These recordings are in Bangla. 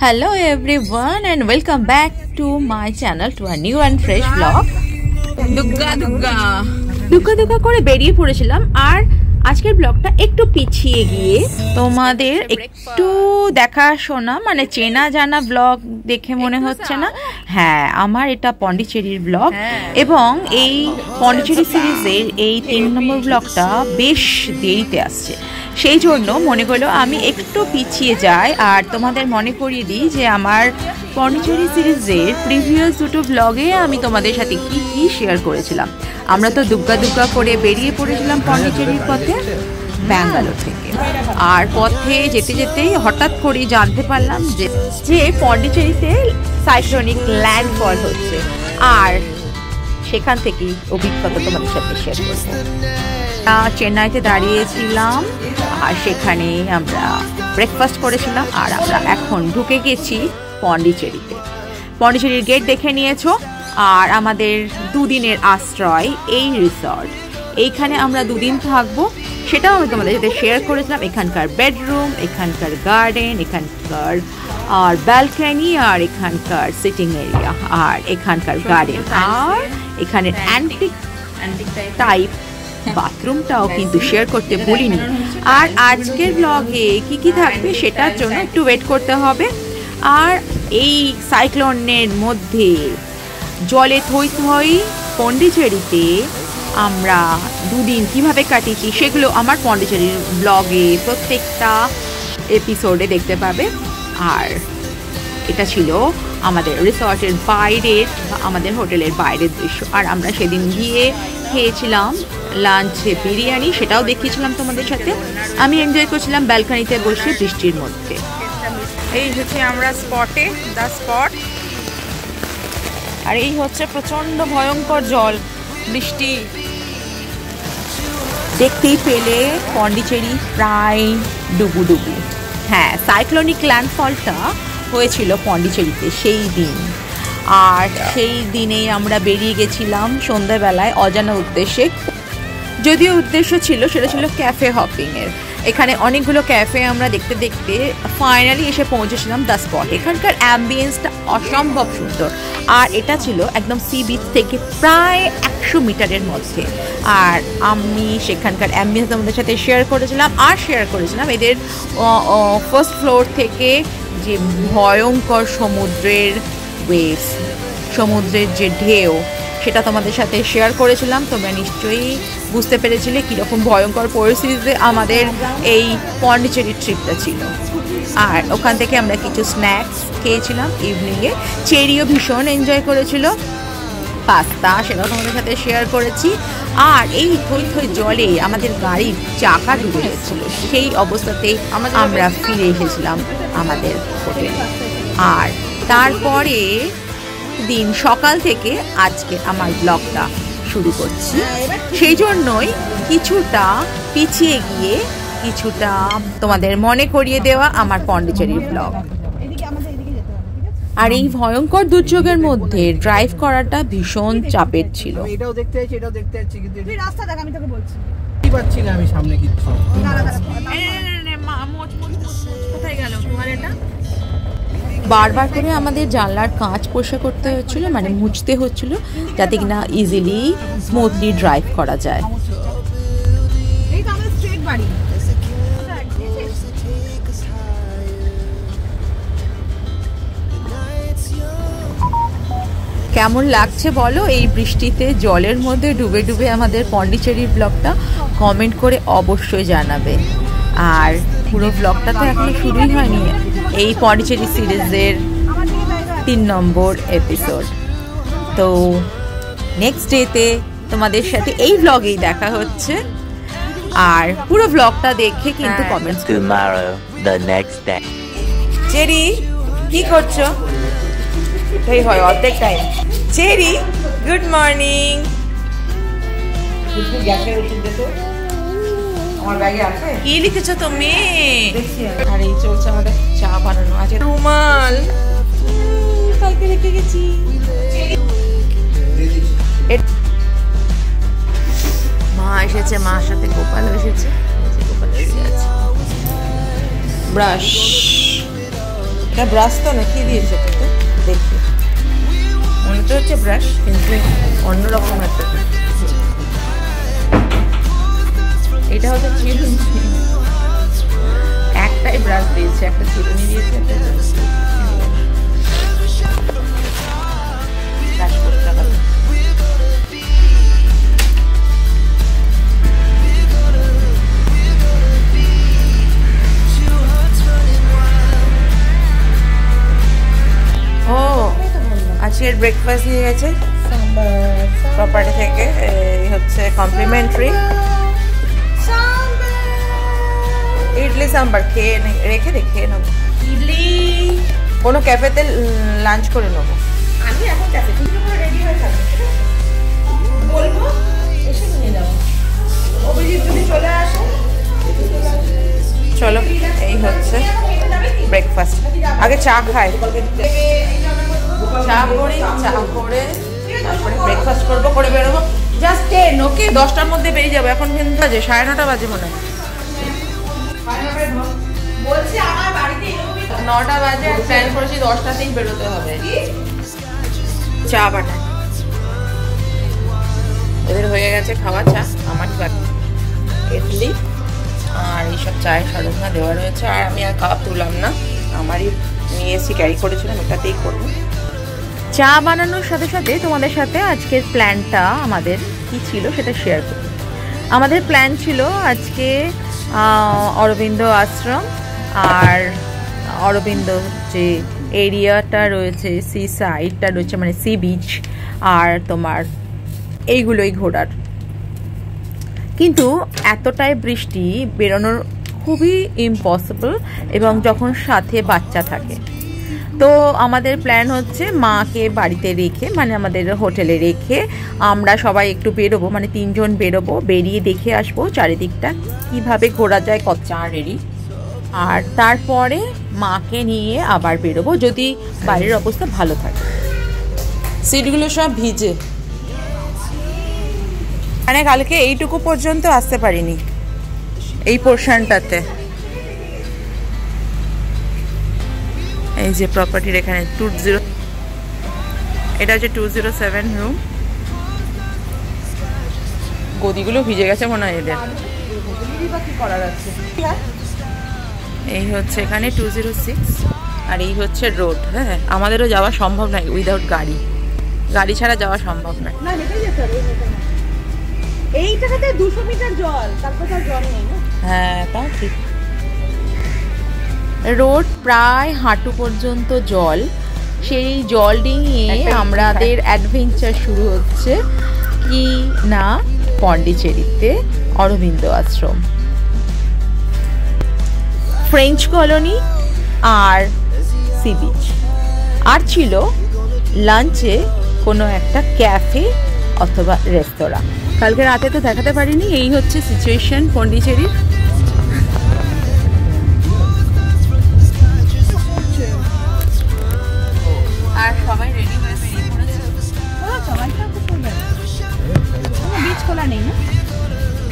Hello everyone and welcome back to my channel to a new and fresh vlog. দুগ্গা করে বেরিয়ে পড়েছিলাম আর আজকের ব্লগটা একটু পিছিয়ে গিয়ে তোমাদের একটু দেখাশোনা মানে চেনা জানা ব্লগ দেখে মনে হচ্ছে না? হ্যাঁ, আমার এটা পন্ডিচেরির ব্লগ এবং এই পন্ডিচেরি সিরিজের এই 3 নম্বর ব্লগটা বেশ দেরিতে আসছে। সেই জন্য মনে করলো আমি একটু পিছিয়ে যাই আর তোমাদের মনে করিয়ে দিই যে আমার পন্ডিচেরি সিরিজের প্রিভিয়াস দুটো ব্লগে আমি তোমাদের সাথে কি কি শেয়ার করেছিলাম। আমরা তো দুগ্গা করে বেরিয়ে পড়েছিলাম পন্ডিচেরির পথে ব্যাঙ্গালোর থেকে, আর পথে যেতে যেতেই হঠাৎ করে জানতে পারলাম যে পন্ডিচেরিতে সাইক্লোনিক ল্যান্ডফল হচ্ছে, আর সেখান থেকেই অভিজ্ঞতা তোমাদের সাথে শেয়ার করবো। চেন্নাইতে দাঁড়িয়েছিলাম আর সেখানে আমরা ব্রেকফাস্ট করেছিলাম আর আমরা এখন ঢুকে গেছি পন্ডিচেরিতে। পন্ডিচেরির গেট দেখে নিয়েছো, আর আমাদের দুদিনের আশ্রয় এই রিসর্ট। এইখানে আমরা দুদিন থাকবো, সেটাও আমি তোমাদের সাথে শেয়ার করেছিলাম। এখানকার বেডরুম, এখানকার গার্ডেন, এখানকার আর ব্যালকনি, আর এখানকার সিটিং এরিয়া, আর এখানকার গার্ডেন, আর এখানে অ্যান্টিক টাইপ বাথরুমটাও কিন্তু শেয়ার করতে ভুলিনি। আর আজকের ব্লগে কি কি থাকবে সেটার জন্য একটু ওয়েট করতে হবে। আর এই সাইক্লোনের মধ্যে জলে থই থই পন্ডিচেরিতে আমরা দুদিন কিভাবে কাটিয়েছি সেগুলো আমার পন্ডিচেরির ব্লগে প্রত্যেকটা এপিসোডে দেখতে পাবে। আর এটা ছিল আমাদের রিসর্টের বাইরের বা আমাদের হোটেলের বাইরের দৃশ্য। আর আমরা সেদিন গিয়ে খেয়েছিলাম লাঞ্চে বিরিয়ানি, সেটাও দেখিয়েছিলাম তোমাদের সাথে। আমি এনজয় করছিলাম ব্যালকনিতে বসে বৃষ্টির মধ্যে। এই হচ্ছে আমরা স্পটে, দ্য স্পট। আর এই হচ্ছে প্রচন্ড ভয়ঙ্কর জল, বৃষ্টি দেখতেই পেলে পন্ডিচেরি প্রায় ডুবু। হ্যাঁ, সাইক্লোনিক ল্যান্ডফলটা হয়েছিল পন্ডিচেরিতে সেই দিন, আর সেই দিনেই আমরা বেরিয়ে গেছিলাম সন্ধ্যাবেলায় অজানা উদ্দেশ্যে। যদিও উদ্দেশ্য ছিল সেটা ছিল ক্যাফে হপিংয়ের। এখানে অনেকগুলো ক্যাফে আমরা দেখতে দেখতে ফাইনালি এসে পৌঁছেছিলাম দ্য স্পট। এখানকার অ্যাম্বিয়েন্সটা অসম্ভব সুন্দর, আর এটা ছিল একদম সি বিচ থেকে প্রায় 100 মিটারের মধ্যে। আর আমি সেখানকার অ্যাম্বিয়েন্স আমাদের সাথে শেয়ার করেছিলাম এদের ফার্স্ট ফ্লোর থেকে যে ভয়ঙ্কর সমুদ্রের ওয়েভস, সমুদ্রের যে ঢেউ, সেটা তোমাদের সাথে শেয়ার করেছিলাম। তোমরা নিশ্চয়ই বুঝতে পেরেছিলে কীরকম ভয়ঙ্কর পরিস্থিতিতে আমাদের এই পন্ডিচেরি ট্রিপটা ছিল। আর ওখান থেকে আমরা কিছু স্ন্যাক্স খেয়েছিলাম ইভিনিংয়ে। চেরিও ভীষণ এনজয় করেছিল, পাস্তা, সেটাও তোমাদের সাথে শেয়ার করেছি। আর এই থই জলে আমাদের গাড়ির চাকা ডুবে গেছিলো, সেই অবস্থাতেই আমরা ফিরে এসেছিলাম আমাদের হোটেলে। আর তারপরে দিন সকাল থেকে আজকে আমার ব্লগটা শুরু করছি, সেই জন্যই কিছুটা পিছিয়ে গিয়ে কিছুটা তোমাদের মনে করিয়ে দেওয়া আমার পন্ডিচেরির ব্লগ। আর এই ভয়ঙ্কর দুর্যোগের মধ্যে ড্রাইভ করাটা ভীষণ চাপের ছিল। এটাও দেখতে চাইছি, এটাও দেখতে চাইছি, কিন্তু তুই রাস্তা দেখ, আমি তোকে বলছি কি পাচ্ছি না আমি সামনে কিছু। কোথায় গেল তোমার এটা? বারবার করে আমাদের জানলার কাঁচ পরিষ্কার করতে হচ্ছিল, মানে মুছতে হচ্ছিল, যাতে কিনা ইজিলি স্মুথলি ড্রাইভ করা যায়। এই তো আমাদের স্ট্রেট বাড়ি। কেমন লাগছে বলো এই বৃষ্টিতে জলের মধ্যে ডুবে আমাদের পন্ডিচেরির ব্লগটা? কমেন্ট করে অবশ্যই জানাবে। আর পুরো ব্লগটা তো এখনো শুরুই হয়নি, এই পন্ডিচেরি সিরিজের 3 নম্বর এপিসোড। তো নেক্সট ডেতে তোমাদের সাথে এই ব্লগেই দেখা হচ্ছে, আর পুরো ব্লগটা দেখে কিন্তু comments. Tomorrow, the next day. Cherry, কি করছো? এই হয় অর্ধেক টাইম। Cherry, good morning. কি লিখেছো তুমি? আর এই চলছে আমাদের চা বানানো। আছে রুমাল, কালকে রেখে গেছি। মা এসেছে, মার সাথে গোপাল এসেছে। গোপাল এসে আছে। ব্রাশ, এটা ব্রাশ তো না, কি দিয়েছে তোকে দেখি, মনে তো হচ্ছে ব্রাশ কিন্তু অন্যরকম একটা। এটা হচ্ছে চিরুনি, একটাই ব্রাশ দিয়েছে, একটা চিরুনি দিয়েছে, একটা ব্রাশ করতে হবে। আজকের ব্রেকফাস্ট দিয়ে গেছে প্রপার্টি থেকে, এই হচ্ছে কমপ্লিমেন্টারি ইডলি সাম্বার। খেয়ে রেখে খেয়ে নেবো ইডলি, কোনো ক্যাফেতে লাঞ্চ করে নেবো। আমি এখন ক্যাফে থেকে রেডি হয়ে থাকবো, বলবো এসে নিয়ে যাবো, অভিজিৎ যদি চলে আসে। চলো, এই হচ্ছে ব্রেকফাস্ট। আগে চা খাই, চা করে তারপরে ব্রেকফাস্ট করবো, করে বেরোবো। জাস্ট 10, ওকে? 10টার মধ্যে বেরিয়ে যাবো। এখন কিন্তু বাজে 9:30 বাজে মনে হয়, 9টা বাজে। আর প্ল্যান করেছি 10টাতেই বেরোতে হবে। চা বানায় এদের হয়ে গেছে খাওয়া, চা আমার বাকি, ইডলি আর এইসব চায়ের সরঞ্জাম দেওয়া রয়েছে। আর আমি আর কাপ তুললাম না, আমারই নিয়ে এসে ক্যারি করেছিলাম, এটাতেই করবো। চা বানানোর সাথে সাথে তোমাদের সাথে আজকের প্ল্যানটা আমাদের কি ছিল সেটা শেয়ার করি। আমাদের প্ল্যান ছিল আজকে অরবিন্দ আশ্রম আর অরবিন্দ যে এরিয়াটা রয়েছে, সি সাইডটা রয়েছে, মানে সি বিচ, আর তোমার এইগুলোই ঘোরার। কিন্তু এতটাই বৃষ্টি, বেরোনোর খুবই ইম্পসিবল, এবং যখন সাথে বাচ্চা থাকে। তো আমাদের প্ল্যান হচ্ছে মাকে বাড়িতে রেখে, মানে আমাদের হোটেলে রেখে আমরা সবাই একটু বেরোবো, মানে 3 জন বেরোবো, বেরিয়ে দেখে আসবো চারিদিকটা কিভাবে ঘোরা যায়, কত চা রেডি। আর তারপরে মাকে নিয়ে আবার বেরোবো যদি বাইরের অবস্থা ভালো থাকে। সিটগুলো সব ভিজে, মানে কালকে এইটুকু পর্যন্ত আসতে পারিনি, এই পোর্শনটাতে। এই যে প্রপার্টির এখানে 20, এটা হচ্ছে 207 রুম। গদিগুলো ভিজে গেছে মনে হয় এদের। এই হচ্ছে এখানে 206, আর এই হচ্ছে রোড। হ্যাঁ, আমাদেরও যাওয়া সম্ভব নয় উইদাউট গাড়ি, গাড়ি ছাড়া যাওয়া সম্ভব নয়। এইটাতে 200 মিটার জল, তারপর তো জল নেই না। হ্যাঁ, তাও ঠিক। রোড প্রায় হাঁটু পর্যন্ত জল। সেই জল ডিঙিয়ে আমাদের অ্যাডভেঞ্চার শুরু হচ্ছে কি না পন্ডিচেরিতে অরবিন্দ আশ্রম, ফ্রেঞ্চ কলোনি আর সি বিচ। আর ছিল লাঞ্চে কোনো একটা ক্যাফে অথবা রেস্তোরাঁ। কালকে রাতে তো দেখাতে পারিনি। এই হচ্ছে সিচুয়েশন পন্ডিচেরির। আর সবাই রেডি হয়ে বেরিয়ে পড়েছে। বীজ খোলা নেই না?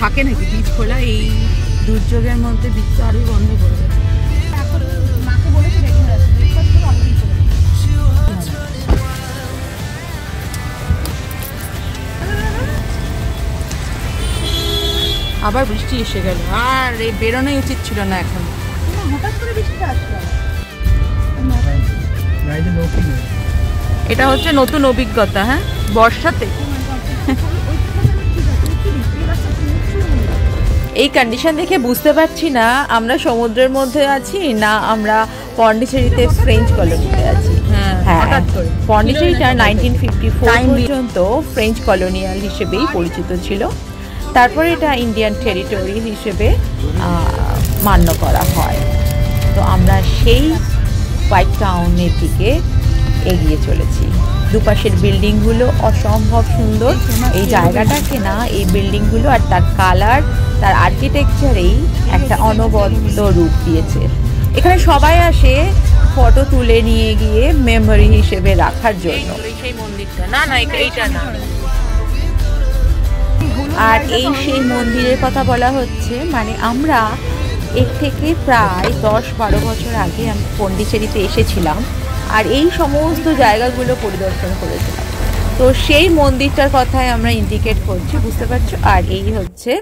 থাকে নাকি বীজ খোলা? এই দুর্যোগের মধ্যে বীজ তো আরোই বন্ধ করে দেবে। মাকে বলেছে রেডি হয়ে আছে, ব্রেকফাস্ট করে অলরেডি চলে গেছে। আবার বৃষ্টি এসে গেল, আর এই বেরোনোই উচিত ছিল না এখন। হঠাৎ করে বৃষ্টিটা আসলো। এটা হচ্ছে নতুন অভিজ্ঞতা। হ্যাঁ, বর্ষাতে এই কন্ডিশন দেখে বুঝতে পারছি না আমরা সমুদ্রের মধ্যে আছি না আমরা পন্ডিচেরিতে ফ্রেঞ্চ কলোনিতে আছি। হ্যাঁ, পন্ডিচেরিটা 1954 পর্যন্ত ফ্রেঞ্চ কলোনিয়াল হিসেবেই পরিচিত ছিল। তারপরে এটা ইন্ডিয়ান টেরিটরি হিসেবে মান্য করা হয়। তো আমরা সেই হোয়াইট টাউনের দিকে এগিয়ে চলেছি। দুপাশের বিল্ডিংগুলো অসম্ভব সুন্দর। এই জায়গাটাকে না, এই বিল্ডিংগুলো আর তার কালার, তার আর্কিটেকচারেই একটা অনবদ্য রূপ দিয়েছে। এখানে সবাই আসে ফটো তুলে নিয়ে গিয়ে মেমোরি হিসেবে রাখার জন্য। সেই মন্দিরটা না, না এইটা না। আর এই সেই মন্দিরের কথা বলা হচ্ছে, মানে আমরা এর থেকে প্রায় 10-12 বছর আগে আমি পন্ডিচেরিতে এসেছিলাম আর এই সমস্ত জায়গাগুলো পরিদর্শন করেছিলাম। তো সেই মন্দিরটার কথাই আমরা ইন্ডিকেট করছি, বুঝতে পারছো। আর এই হচ্ছে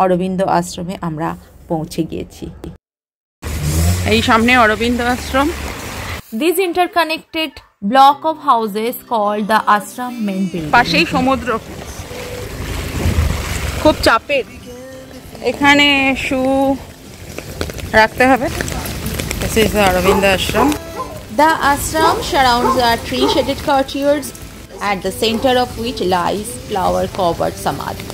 অরবিন্দ আশ্রমে আমরা পৌঁছে গিয়েছি। এই সামনে Aurobindo Ashram. This interconnected block of houses called the ashram main building. পাশেই সমুদ্র, খুব চাপের। এখানে শু রাখতে হবে। This is the Aurobindo ashram. The ashram surrounds a tree-shaded courtyard, at the center of which lies flower-covered samadhi.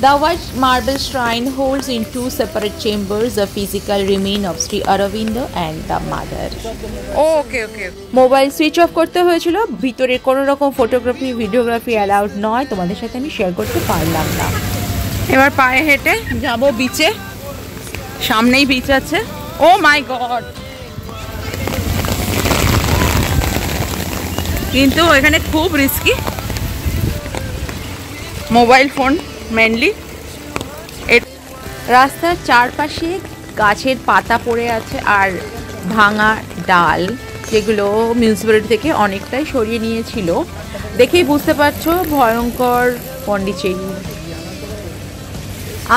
The white marble shrine holds in 2 separate chambers the physical remain of Sri Aurobindo and the mother. Okay. Mobile switch off করতে হয়েছিল, ভিতরে কোনো রকম ফটোগ্রাফি ভিডিওগ্রাফি অ্যালাউড নয়, তোমাদের সাথে আমি শেয়ার করতে পারলাম না। এবার পায়ে হেঁটে যাব বিচে, সামনেই বিচ আছে। ও মাই গড, কিন্তু এখানে খুব রিস্কি, মোবাইল ফোন মেনলি। রাস্তার চারপাশে গাছের পাতা পড়ে আছে আর ভাঙা ডাল, যেগুলো মিউনিসিপ্যালিটি থেকে অনেকটাই সরিয়ে নিয়েছিল। দেখেই বুঝতে পারছো ভয়ঙ্কর পন্ডিচেরি।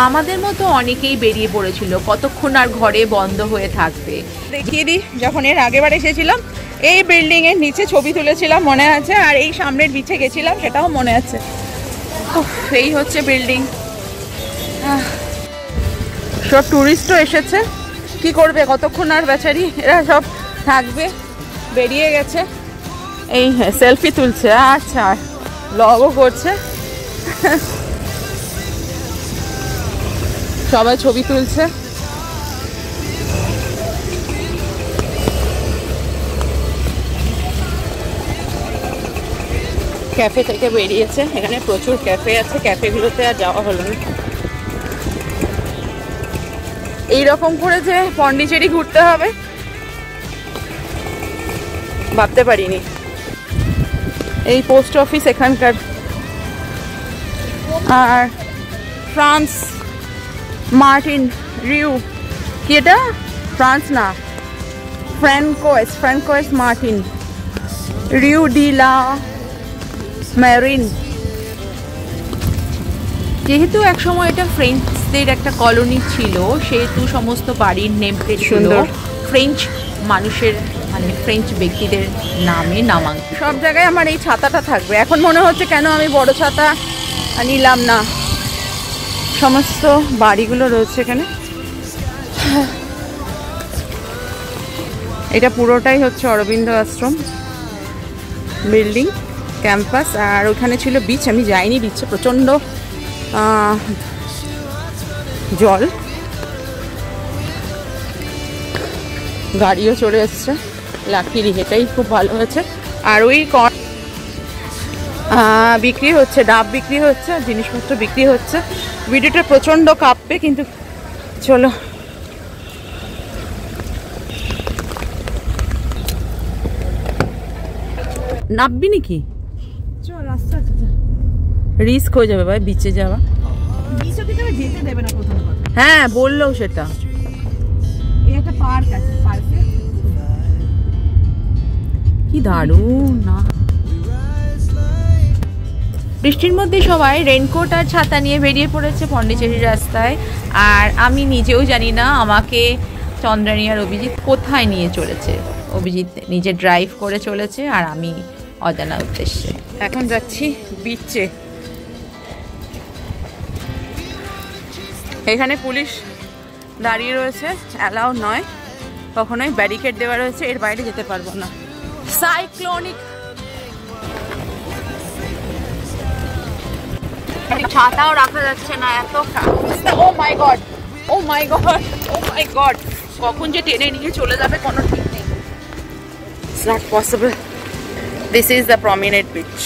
আমাদের মতো অনেকেই বেরিয়ে পড়েছিল, কতক্ষণ আর ঘরে বন্ধ হয়ে থাকবে। দেখিয়ে দিই, যখন এর আগেবার এসেছিলাম এই বিল্ডিং এর নিচে ছবি তুলেছিলাম মনে আছে, আর এই সামনের বিচে গেছিলাম সেটাও মনে আছে। এই হচ্ছে বিল্ডিং। সব টুরিস্টও এসেছে, কি করবে, কতক্ষণ আর বেচারি এরা সব থাকবে, বেরিয়ে গেছে। এই সেলফি তুলছে, আচ্ছা ব্লগও করছে, সবাই ছবি তুলছে। ক্যাফে থেকে বেরিয়েছে, এখানে প্রচুর ক্যাফে আছে, ক্যাফেগুলোতে আর যাওয়া হলো না। এইরকম করে যে পন্ডিচেরি ঘুরতে হবে ভাবতে পারিনি। এই পোস্ট অফিস এখানকার। আর ফ্রান্স মার্টিন রিউ, কি এটা? ফ্রান্স না, ফ্রাঙ্কোয়েস মার্টিন রিউ ডি লা মেরিন। যেহেতু একসময় এটা ফ্রেঞ্চদের একটা কলোনি ছিল, সেহেতু সমস্ত বাড়ির নেম প্লেট ছিল ফ্রেঞ্চ মানুষের, মানে ফ্রেঞ্চ ব্যক্তিদের নামে নামাঙ্কিত। সব জায়গায় আমার এই ছাতাটা থাকবে। এখন মনে হচ্ছে কেন আমি বড় ছাতা নিলাম না। সমস্ত বাড়িগুলো রয়েছে এখানে। এটা পুরোটাই হচ্ছে অরবিন্দ আশ্রম বিল্ডিং ক্যাম্পাস। আর ওখানে ছিল বিচ, আমি যাইনি বিচে, প্রচণ্ড জল, গাড়িও চলে এসছে, লাকিলি এটাই খুব ভালো হয়েছে। আর ওই বিক্রি হচ্ছে, ডাব বিক্রি হচ্ছে, জিনিসপত্র বিক্রি হচ্ছে। ভিডিওটা প্রচণ্ড কাঁপবে, কিন্তু চলো। নামবি নাকি? রিস্ক হয়ে যাবে ভাই বিচে যাওয়া। হ্যাঁ বললো সেটা। একটা পার্ক আছে, পার্কে কি দারুণ না। বৃষ্টির মধ্যে সবাই রেনকোট আর ছাতা নিয়ে বেরিয়ে পড়েছে পন্ডিচেরির রাস্তায়। আর আমি নিজেও জানি না আমাকে চন্দ্রানী আর অভিজিৎ কোথায় নিয়ে চলেছে। অভিজিৎ নিজে ড্রাইভ করে চলেছে আর আমি অজানা উদ্দেশ্যে। এখন যাচ্ছি বিচে। এখানে পুলিশ দাঁড়িয়ে রয়েছে, অ্যালাউ নয় কখনোই, ব্যারিকেড দেওয়া রয়েছে, এর বাইরে যেতে পারবো না। সাইক্লোনিক ছাতাও রাখা যাচ্ছে না, এত। ও মাই গড, ও মাই গড, ও মাই গড, কখন যে টেনে নিয়ে চলে যাবে কোনো ঠিক নেই। It's not possible. This is the promenade beach.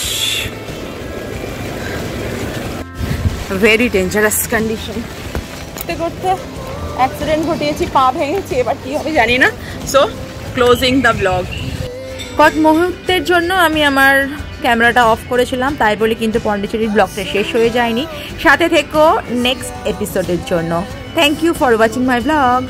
Very dangerous condition. করতে করতে অ্যাক্সিডেন্ট ঘটিয়েছি, পা ভেঙেছি, এবার কি হবে জানি না। So closing the blog. কয়েক মুহূর্তের জন্য আমি আমার ক্যামেরাটা অফ করেছিলাম, তাই বলে কিন্তু পন্ডিচেরির ব্লগটা শেষ হয়ে যায়নি। সাথে থেকো নেক্সট এপিসোডের জন্য। Thank you for watching my blog.